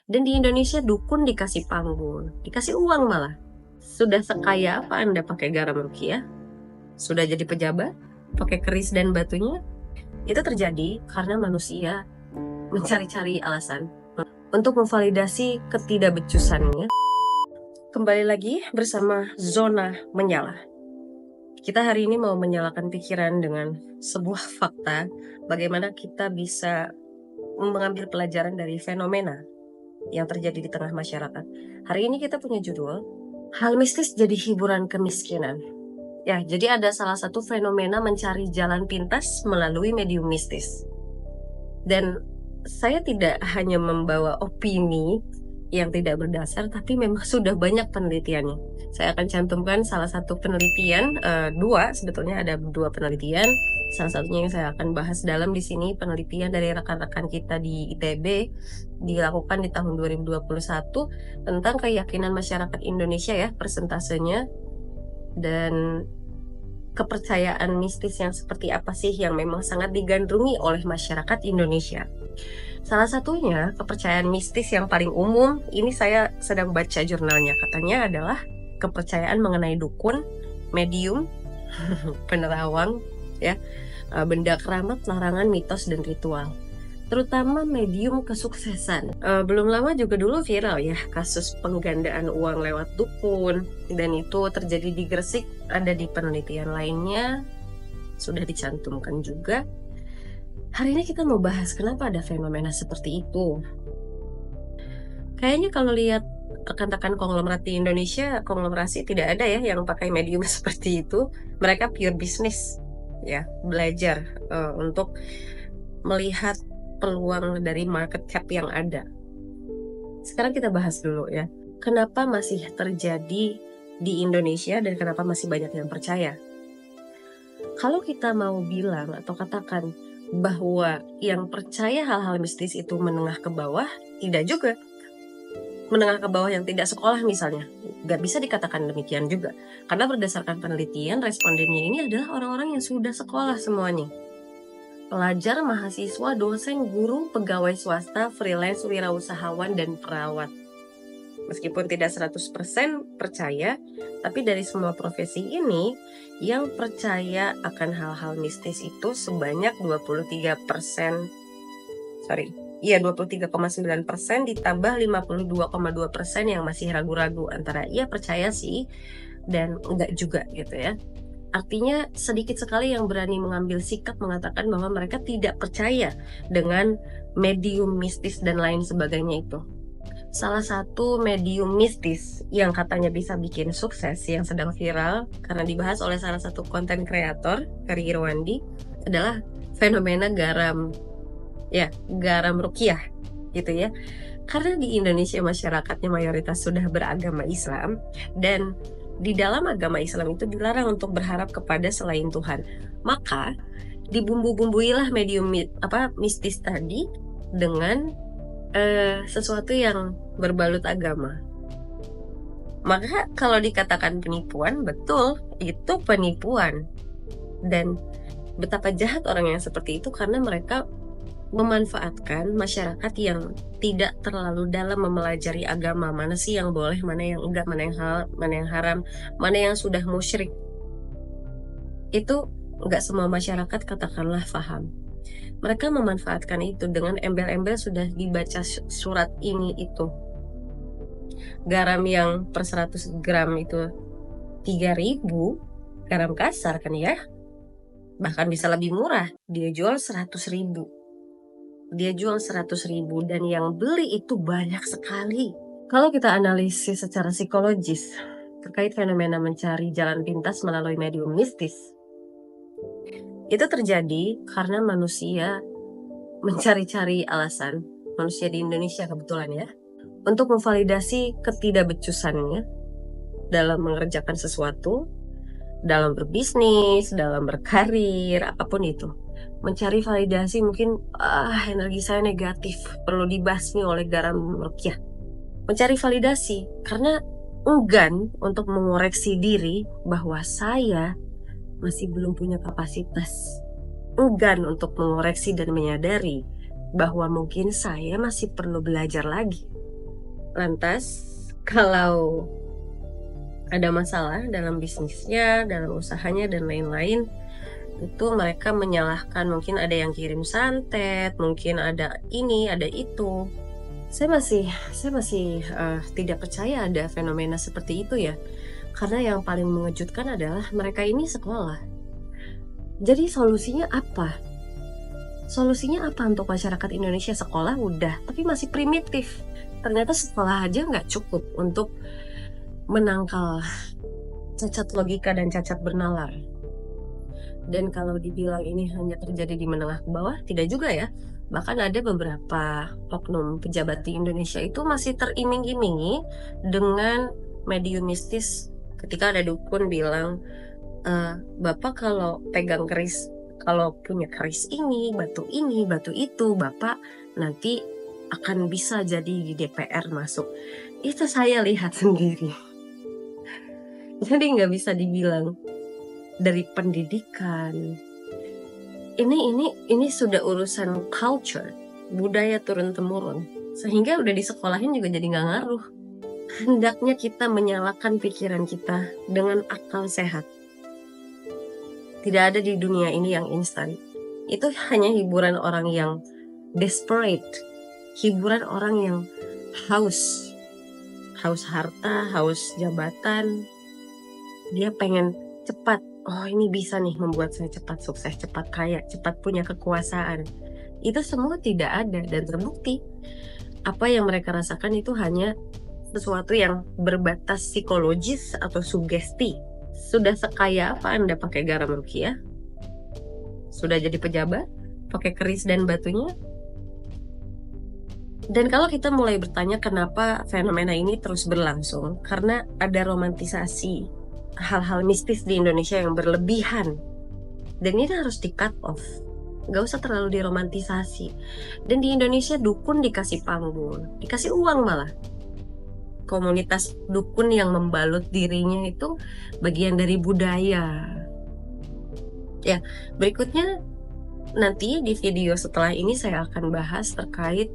Dan di Indonesia dukun dikasih panggung, dikasih uang malah. Sudah sekaya apa Anda pakai garam rukiah? Sudah jadi pejabat? Pakai keris dan batunya? Itu terjadi karena manusia mencari-cari alasan untuk memvalidasi ketidakbecusannya. Kembali lagi bersama Zona Menyala. Kita hari ini mau menyalakan pikiran dengan sebuah fakta bagaimana kita bisa mengambil pelajaran dari fenomena yang terjadi di tengah masyarakat. Hari ini kita punya judul, hal mistis jadi hiburan kemiskinan. Ya, jadi ada salah satu fenomena mencari jalan pintas melalui medium mistis. Dan saya tidak hanya membawa opini yang tidak berdasar, tapi memang sudah banyak penelitiannya. Saya akan cantumkan salah satu penelitian, sebetulnya ada dua penelitian. Salah satunya yang saya akan bahas dalam di sini, penelitian dari rekan-rekan kita di ITB, dilakukan di tahun 2021 tentang keyakinan masyarakat Indonesia ya, persentasenya, dan kepercayaan mistis yang seperti apa sih yang memang sangat digandrungi oleh masyarakat Indonesia. Salah satunya kepercayaan mistis yang paling umum, ini saya sedang baca jurnalnya, katanya adalah kepercayaan mengenai dukun, medium, penerawang, ya, benda keramat, larangan, mitos, dan ritual. Terutama medium kesuksesan. Belum lama juga dulu viral ya kasus penggandaan uang lewat dukun, dan itu terjadi di Gresik, ada di penelitian lainnya, sudah dicantumkan juga. Hari ini kita mau bahas kenapa ada fenomena seperti itu. Kayaknya kalau lihat rekan-rekan konglomerat di Indonesia, konglomerasi tidak ada ya yang pakai medium seperti itu. Mereka pure bisnis, ya, belajar untuk melihat peluang dari market cap yang ada. Sekarang kita bahas dulu ya, kenapa masih terjadi di Indonesia dan kenapa masih banyak yang percaya. Kalau kita mau bilang atau katakan bahwa yang percaya hal-hal mistis itu menengah ke bawah, tidak juga. Menengah ke bawah yang tidak sekolah misalnya, nggak bisa dikatakan demikian juga. Karena berdasarkan penelitian, respondennya ini adalah orang-orang yang sudah sekolah semuanya. Pelajar, mahasiswa, dosen, guru, pegawai swasta, freelance, wirausahawan, dan perawat. Meskipun tidak 100% percaya, tapi dari semua profesi ini, yang percaya akan hal-hal mistis itu sebanyak 23,9% ditambah 52,2% yang masih ragu-ragu antara iya percaya sih dan enggak juga gitu ya. Artinya sedikit sekali yang berani mengambil sikap mengatakan bahwa mereka tidak percaya dengan medium mistis dan lain sebagainya itu. Salah satu medium mistis yang katanya bisa bikin sukses yang sedang viral karena dibahas oleh salah satu konten kreator, Ferry Irwandi, adalah fenomena garam rukiah gitu ya. Karena di Indonesia masyarakatnya mayoritas sudah beragama Islam, dan di dalam agama Islam itu dilarang untuk berharap kepada selain Tuhan. Maka dibumbu-bumbuilah medium mistis tadi dengan sesuatu yang berbalut agama. Maka kalau dikatakan penipuan, betul, itu penipuan. Dan betapa jahat orang yang seperti itu karena mereka memanfaatkan masyarakat yang tidak terlalu dalam mempelajari agama, mana sih yang boleh, mana yang enggak, mana yang halal, mana yang haram, mana yang sudah musyrik. Itu enggak semua masyarakat katakanlah paham. Mereka memanfaatkan itu dengan embel-embel sudah dibaca surat ini itu. Garam yang per 100 gram itu 3.000, garam kasar kan ya. Bahkan bisa lebih murah, dia jual 100.000. Dia jual 100.000 dan yang beli itu banyak sekali. Kalau kita analisis secara psikologis terkait fenomena mencari jalan pintas melalui medium mistis, itu terjadi karena manusia mencari-cari alasan, manusia di Indonesia kebetulan ya, untuk memvalidasi ketidakbecusannya dalam mengerjakan sesuatu, dalam berbisnis, dalam berkarir, apapun itu. Mencari validasi mungkin, energi saya negatif, perlu dibasmi oleh garam rukiah. Mencari validasi karena enggan untuk mengoreksi diri bahwa saya masih belum punya kapasitas. Enggan untuk mengoreksi dan menyadari bahwa mungkin saya masih perlu belajar lagi. Lantas, kalau ada masalah dalam bisnisnya, dalam usahanya, dan lain-lain, itu mereka menyalahkan, mungkin ada yang kirim santet, mungkin ada ini, ada itu. Saya masih tidak percaya ada fenomena seperti itu ya. Karena yang paling mengejutkan adalah mereka ini sekolah. Jadi solusinya apa? Solusinya apa untuk masyarakat Indonesia? Sekolah udah, tapi masih primitif. Ternyata sekolah aja nggak cukup untuk menangkal cacat logika dan cacat bernalar. Dan kalau dibilang ini hanya terjadi di menengah ke bawah, tidak juga ya. Bahkan ada beberapa oknum pejabat di Indonesia itu masih teriming-imingi dengan medium mistis ketika ada dukun bilang, Bapak kalau pegang keris, kalau punya keris ini, batu itu, Bapak nanti akan bisa jadi di DPR masuk. Itu saya lihat sendiri. Jadi nggak bisa dibilang dari pendidikan. Ini sudah urusan culture, budaya turun-temurun. Sehingga udah disekolahin juga jadi nggak ngaruh. Hendaknya kita menyalakan pikiran kita dengan akal sehat. Tidak ada di dunia ini yang instan. Itu hanya hiburan orang yang desperate, hiburan orang yang haus harta, haus jabatan. Dia pengen cepat, oh ini bisa nih membuat saya cepat sukses, cepat kaya, cepat punya kekuasaan. Itu semua tidak ada dan terbukti. Apa yang mereka rasakan itu hanya sesuatu yang berbatas psikologis atau sugesti. Sudah sekaya apa Anda pakai garam rukiah? Sudah jadi pejabat? Pakai keris dan batunya? Dan kalau kita mulai bertanya kenapa fenomena ini terus berlangsung, karena ada romantisasi hal-hal mistis di Indonesia yang berlebihan. Dan ini harus di cut off. Gak usah terlalu diromantisasi. Dan di Indonesia dukun dikasih panggung, dikasih uang malah. Komunitas dukun yang membalut dirinya itu bagian dari budaya. Ya, berikutnya nanti di video setelah ini saya akan bahas terkait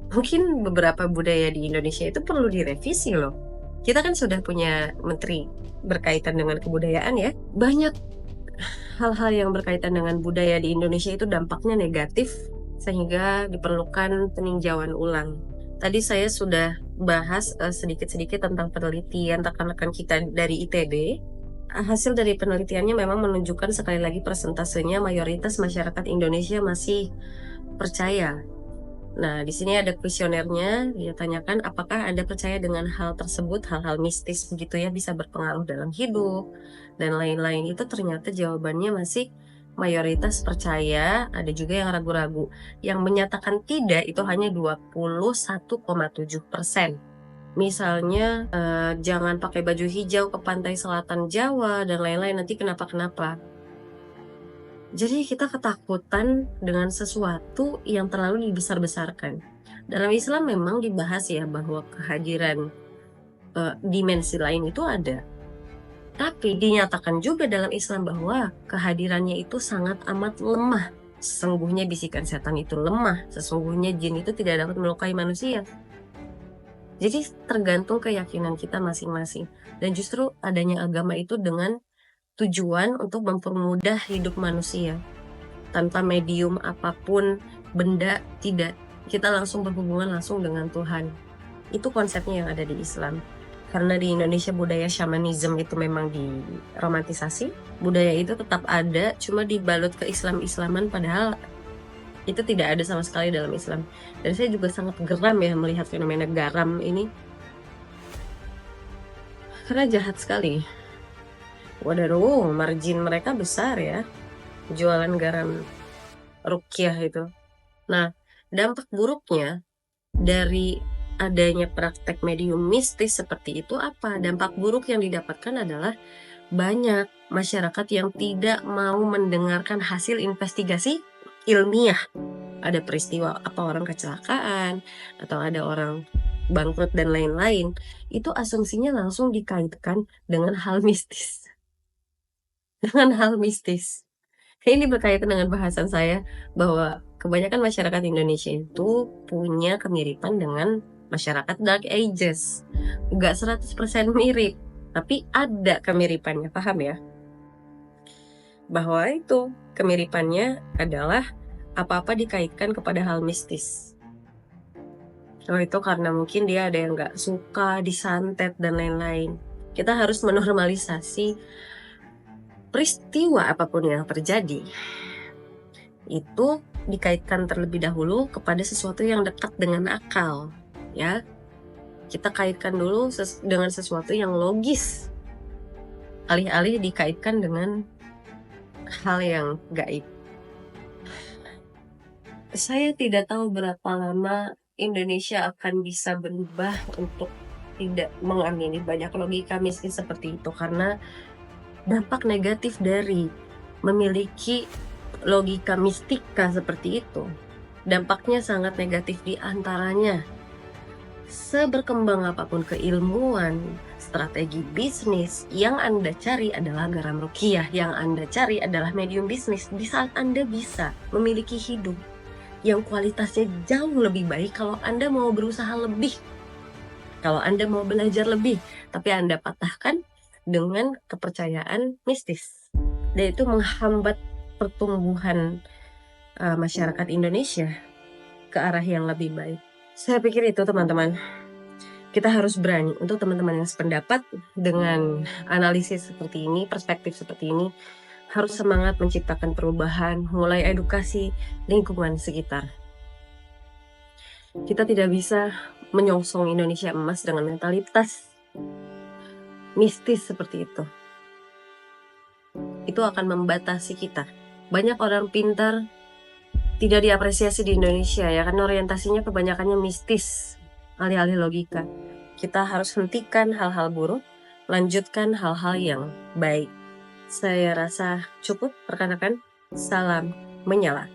mungkin beberapa budaya di Indonesia itu perlu direvisi loh. Kita kan sudah punya menteri berkaitan dengan kebudayaan ya. Banyak hal-hal yang berkaitan dengan budaya di Indonesia itu dampaknya negatif sehingga diperlukan peninjauan ulang. Tadi saya sudah bahas sedikit-sedikit tentang penelitian rekan-rekan kita dari ITB. Hasil dari penelitiannya memang menunjukkan sekali lagi persentasenya mayoritas masyarakat Indonesia masih percaya. Nah, di sini ada kuesionernya, dia tanyakan apakah Anda percaya dengan hal tersebut, hal-hal mistis begitu ya, bisa berpengaruh dalam hidup, dan lain-lain. Itu ternyata jawabannya masih mayoritas percaya, ada juga yang ragu-ragu. Yang menyatakan tidak itu hanya 21,7%. Misalnya, jangan pakai baju hijau ke pantai selatan Jawa, dan lain-lain, nanti kenapa-kenapa. Jadi kita ketakutan dengan sesuatu yang terlalu dibesar-besarkan. Dalam Islam memang dibahas ya bahwa kehadiran dimensi lain itu ada. Tapi dinyatakan juga dalam Islam bahwa kehadirannya itu sangat amat lemah. Sesungguhnya bisikan setan itu lemah. Sesungguhnya jin itu tidak dapat melukai manusia. Jadi tergantung keyakinan kita masing-masing. Dan justru adanya agama itu dengan tujuan untuk mempermudah hidup manusia. Tanpa medium apapun, benda, tidak. Kita langsung berhubungan langsung dengan Tuhan. Itu konsepnya yang ada di Islam. Karena di Indonesia budaya shamanism itu memang diromantisasi. Budaya itu tetap ada, cuma dibalut ke Islam-Islaman, padahal itu tidak ada sama sekali dalam Islam. Dan saya juga sangat geram ya melihat fenomena garam ini. Karena jahat sekali. Waduh, margin mereka besar ya. Jualan garam rukiah itu. Nah, dampak buruknya dari adanya praktek medium mistis seperti itu apa? Dampak buruk yang didapatkan adalah banyak masyarakat yang tidak mau mendengarkan hasil investigasi ilmiah. Ada peristiwa apa orang kecelakaan atau ada orang bangkrut dan lain-lain, itu asumsinya langsung dikaitkan dengan hal mistis. Dengan hal mistis. Ini berkaitan dengan bahasan saya bahwa kebanyakan masyarakat Indonesia itu punya kemiripan dengan masyarakat Dark Ages. Nggak 100% mirip, tapi ada kemiripannya, paham ya? Bahwa itu kemiripannya adalah apa-apa dikaitkan kepada hal mistis. Oh, itu karena mungkin dia ada yang nggak suka disantet dan lain-lain. Kita harus menormalisasi peristiwa apapun yang terjadi itu dikaitkan terlebih dahulu kepada sesuatu yang dekat dengan akal, ya. Kita kaitkan dulu dengan sesuatu yang logis, alih-alih dikaitkan dengan hal yang gaib. Saya tidak tahu berapa lama Indonesia akan bisa berubah untuk tidak mengamini banyak logika mistis seperti itu, karena dampak negatif dari memiliki logika mistika seperti itu, dampaknya sangat negatif. Di antaranya, seberkembang apapun keilmuan, strategi bisnis, yang Anda cari adalah garam ruqyah, yang Anda cari adalah medium bisnis. Di saat Anda bisa memiliki hidup yang kualitasnya jauh lebih baik kalau Anda mau berusaha lebih, kalau Anda mau belajar lebih, tapi Anda patahkan dengan kepercayaan mistis, dan itu menghambat pertumbuhan masyarakat Indonesia ke arah yang lebih baik. Saya pikir itu, teman-teman. Kita harus berani, untuk teman-teman yang sependapat dengan analisis seperti ini, perspektif seperti ini, harus semangat menciptakan perubahan, mulai edukasi lingkungan sekitar. Kita tidak bisa menyongsong Indonesia emas dengan mentalitas mistis seperti itu. Itu akan membatasi kita. Banyak orang pintar tidak diapresiasi di Indonesia, ya, karena orientasinya kebanyakannya mistis, alih-alih logika. Kita harus hentikan hal-hal buruk, lanjutkan hal-hal yang baik. Saya rasa cukup, rekan-rekan. Salam menyala.